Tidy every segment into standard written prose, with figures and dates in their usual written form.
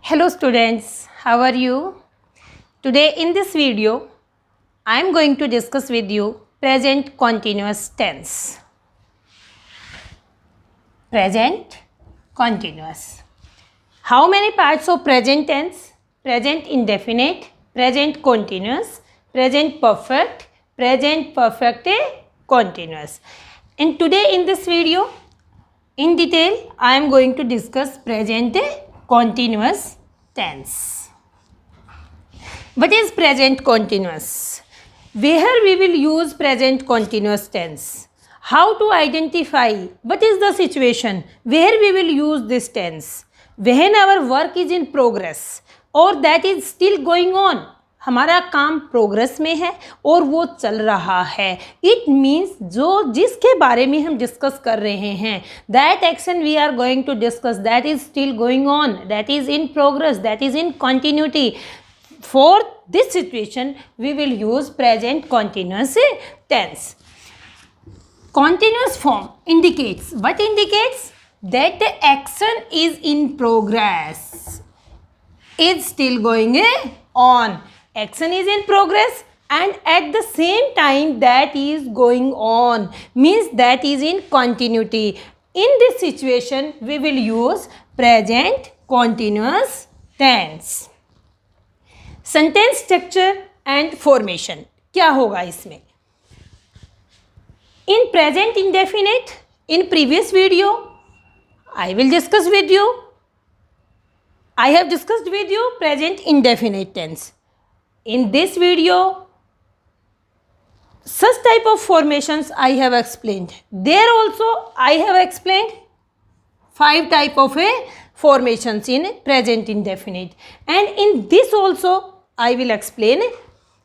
Hello students, how are you? Today in this video, I am going to discuss with you present continuous tense. Present continuous. How many parts of present tense? Present indefinite, present continuous, present perfect continuous. And today in this video, in detail, I am going to discuss present continuous tense. What is present continuous? Where we will use present continuous tense? How to identify what is the situation where we will use this tense? When our work is in progress or that is still going on. हमारा काम progress में है और वो चल रहा है. It means जो जिसके बारे में हम डिस्कस कर रहे हैं, that action we are going to discuss, that is still going on, that is in progress, that is in continuity. For this situation we will use present continuous tense. Continuous form indicates, what indicates? That the action is in progress, is still going on. Action is in progress and at the same time that is going on, means that is in continuity. In this situation we will use present continuous tense. Sentence structure and formation. क्या होगा इसमें? In present indefinite, in previous video, I will discuss with you. I have discussed with you present indefinite tense. In this video, such type of formations I have explained. There also I have explained 5 type of formations in present indefinite. And in this also I will explain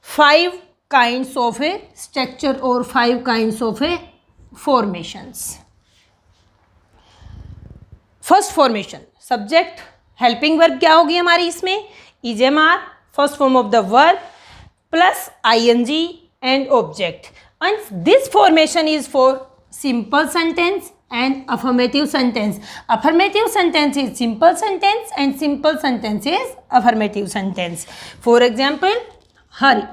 5 kinds of a structure or 5 kinds of a formations. First formation, subject helping verb क्या होगी हमारी इसमें? is MR, first form of the verb plus ing and object. And this formation is for simple sentence and affirmative sentence. Affirmative sentence is simple sentence and simple sentence is affirmative sentence. For example, hurry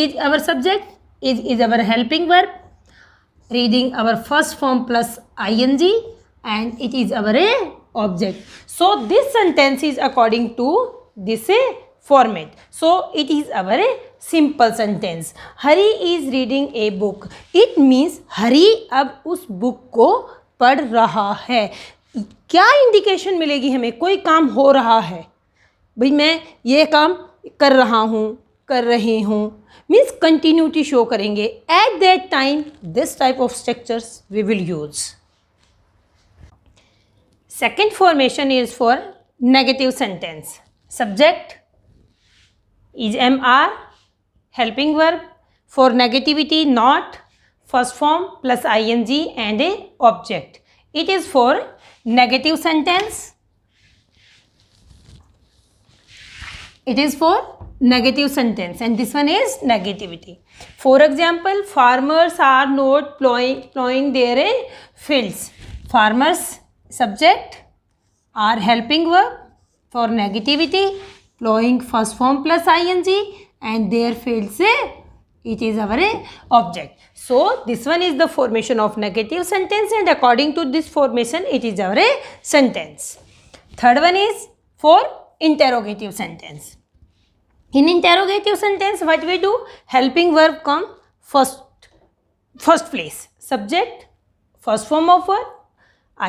is our subject, is our helping verb, reading our first form plus ing and it is our object. So this sentence is according to this format. So it is our simple sentence. Hari is reading a book. It means Hari अब उस book को पढ़ रहा है. क्या indication मिलेगी हमें? कोई काम हो रहा है, भाई मैं ये काम कर रहा हूँ, कर रही हूँ, मीन्स कंटिन्यूटी शो करेंगे. At that time this type of structures we will use. Second formation is for negative sentence. Subject is MR, helping verb for negativity not, first form plus ing and a object. It is for negative sentence. It is for negative sentence and this one is negativity. For example, farmers are not plowing their fields. Farmers subject are helping verb for negativity, plowing first form plus ing and their fields it is our object. So this one is the formation of negative sentence and according to this formation it is our sentence. Third one is for interrogative sentence. In interrogative sentence what we do? Helping verb come first place. Subject, first form of verb,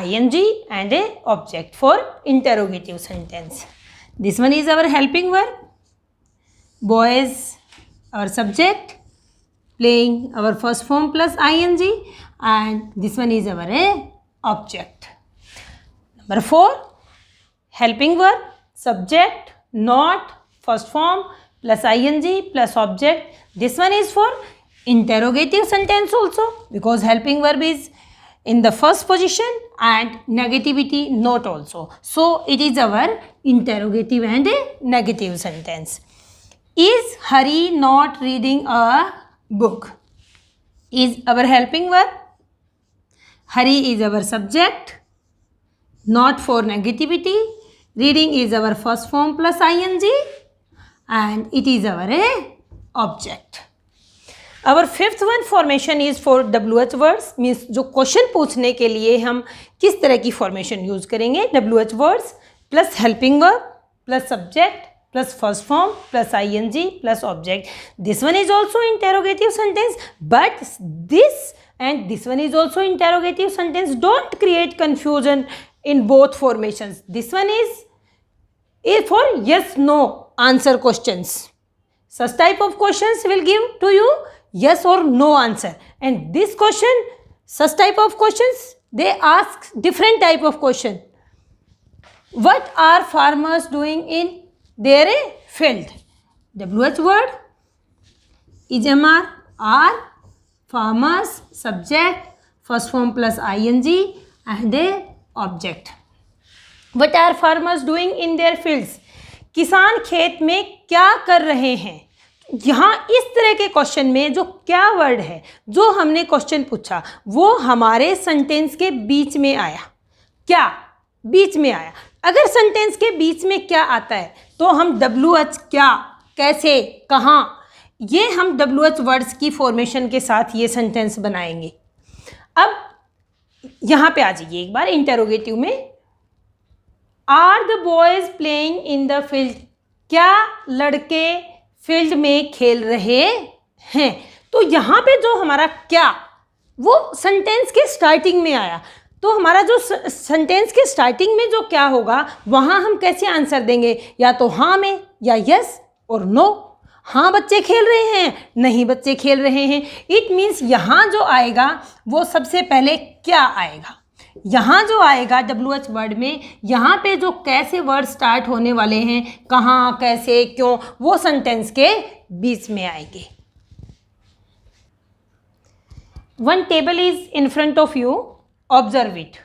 ing and a object for interrogative sentence. This one is our helping verb. Boys our subject, playing our first form plus ing and this one is our object. Number 4, helping verb, subject, not, first form plus ing plus object. This one is for interrogative sentence also because helping verb is in the first position and negativity not also. So it is our interrogative and a negative sentence. Is Hari not reading a book? Is our helping verb. Hari is our subject, not for negativity, Reading is our first form plus ing and it is our object. Our fifth one formation is for WH words, means जो question पूछने के लिए हम किस तरह की formation use करेंगे. WH words plus helping verb plus subject plus first form plus ing plus object. This one is also interrogative sentence, but this and this one is also interrogative sentence. Don't create confusion in both formations. This one is for yes no answer questions. Such type of questions will give to you yes or no answer, and this question, such type of questions, they ask different type of question. What are farmers doing in their field? WH word is MR, R, farmers, subject, first form plus ing and a object. What are farmers doing in their fields? किसान खेत में क्या कर रहे हैं. यहाँ इस तरह के क्वेश्चन में जो क्या वर्ड है जो हमने क्वेश्चन पूछा वो हमारे सेंटेंस के बीच में आया. क्या बीच में आया? अगर सेंटेंस के बीच में क्या आता है तो हम WH क्या, कैसे, कहाँ, ये हम WH वर्ड्स की फॉर्मेशन के साथ ये सेंटेंस बनाएंगे. अब यहाँ पे आ जाइए एक बार इंटेरोगेटिव में. Are the boys playing in the field? क्या लड़के फील्ड में खेल रहे हैं? तो यहाँ पे जो हमारा क्या वो सेंटेंस के स्टार्टिंग में आया, तो हमारा जो सेंटेंस के स्टार्टिंग में जो क्या होगा वहाँ हम कैसे आंसर देंगे, या तो हाँ में या यस और नो. हाँ बच्चे खेल रहे हैं, नहीं बच्चे खेल रहे हैं. इट मीन्स यहाँ जो आएगा वो सबसे पहले क्या आएगा. यहाँ जो आएगा WH वर्ड में, यहाँ पे जो कैसे वर्ड स्टार्ट होने वाले हैं, कहाँ, कैसे, क्यों, वो सेंटेंस के बीच में आएंगे. One table is in front of you. Observe it.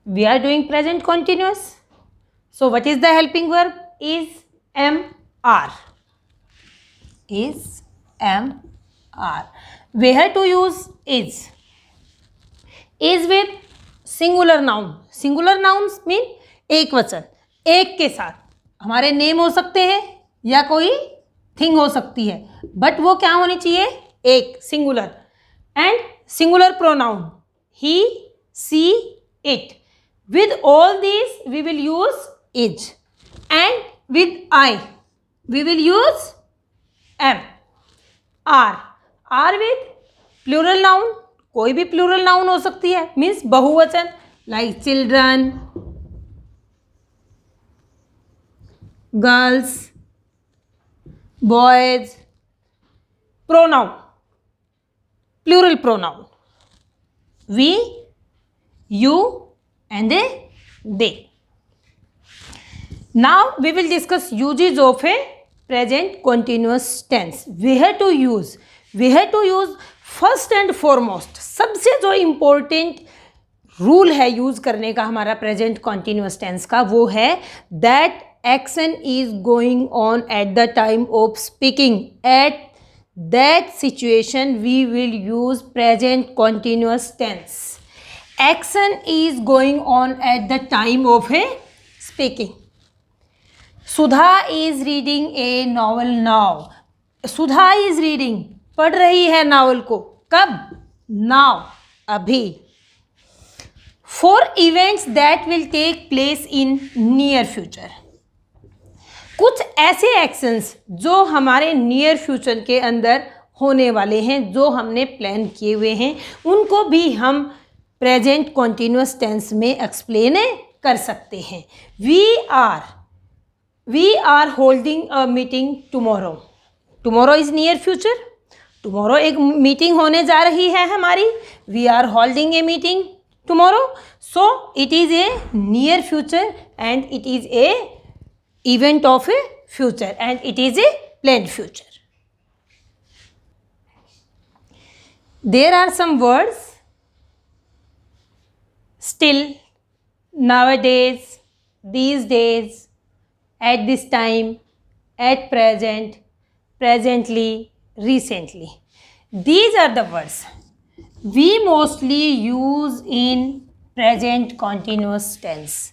We are doing present continuous. So what is the helping verb? Is MR. Is MR. Where to use is? Is with singular noun. Singular nouns mean एक वचन, एक के साथ. हमारे name हो सकते हैं या कोई थिंग हो सकती है, बट वो क्या होनी चाहिए? एक, singular. And singular pronoun he, she, it. With all these we will use is, and with I we will use am. R with plural noun, कोई भी plural noun हो सकती है, means बहुवचन, like children, girls, boys. Pronoun, plural pronoun, we, you and they. Now we will discuss uses of a present continuous tense. Where to use? Where to use? First and foremost सबसे जो important rule है use करने का हमारा present continuous tense का, वो है that action is going on at the time of speaking. At that situation we will use present continuous tense. Action is going on at the time of a speaking. Sudha is reading a novel now. Sudha is reading, पढ़ रही है novel को. कब? Now, अभी. For events that will take place in near future. कुछ ऐसे actions जो हमारे नियर फ्यूचर के अंदर होने वाले हैं, जो हमने प्लान किए हुए हैं, उनको भी हम प्रेजेंट कॉन्टिन्यूअस टेंस में एक्सप्लेन कर सकते हैं. We are holding a meeting tomorrow. Tomorrow is near future. Tomorrow एक मीटिंग होने जा रही है हमारी. We are holding a meeting tomorrow. So it is a near future and it is a event of a future and it is a planned future. There are some words still, nowadays, these days, at this time, at present, presently, recently. These are the words we mostly use in present continuous tense.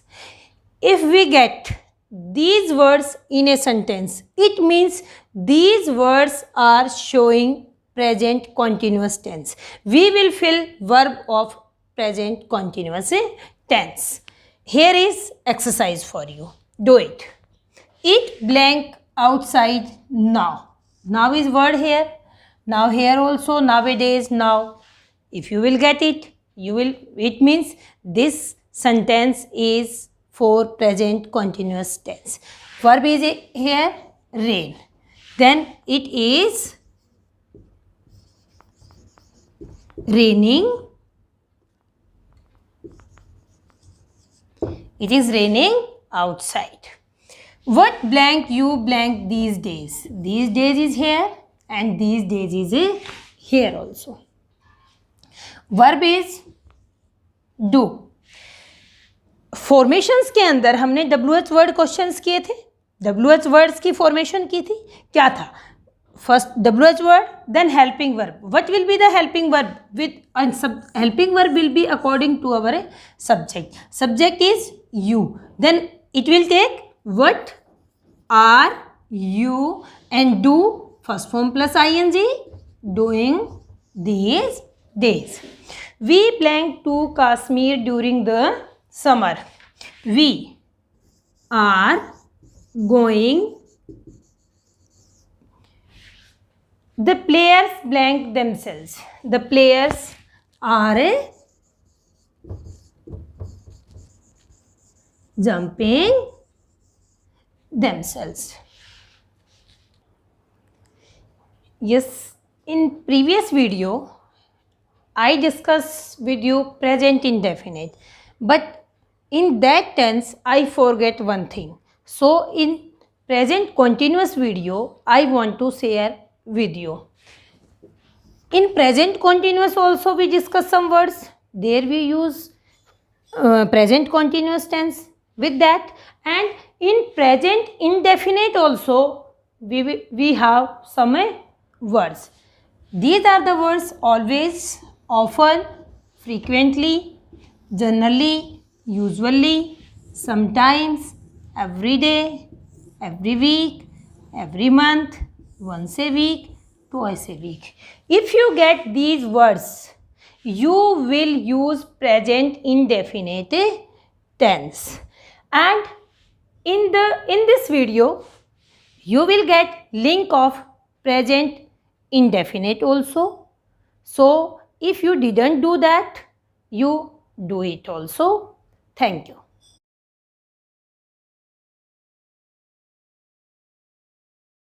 If we get these words in a sentence, it means these words are showing present continuous tense. We will fill verb of present continuous tense. Here is exercise for you. Do it. Eat blank outside now. Now is word here. Now here also, nowadays, now. If you will get it, it means this sentence is for present continuous tense. Verb is here, rain. Then it is raining. It is raining outside. What blank you blank these days? These days is here and these days is here also. Verb is do. Formations के अंदर हमने WH word questions किए थे. WH words की formation की थी. क्या था? First WH word, then helping verb. What will be the helping verb? With helping verb will be according to our subject. Subject is you. Then it will take what, are, you, and do first form plus ing, doing these days. We plan to Kashmir during the summer. We are going. The players blank themselves. The players are jumping themselves. Yes, in previous video I discussed with you present indefinite, but in that tense I forget one thing. So in present continuous video I want to share with you. In present continuous also we discuss some words. There we use present continuous tense with that, and in present indefinite also we have some words. These are the words always, often, frequently, generally, usually, sometimes, every day, every week, every month, once a week, twice a week. If you get these words, you will use present indefinite tense. And in this video you will get link of present indefinite also. So if you didn't do that, you do it also. Thank you.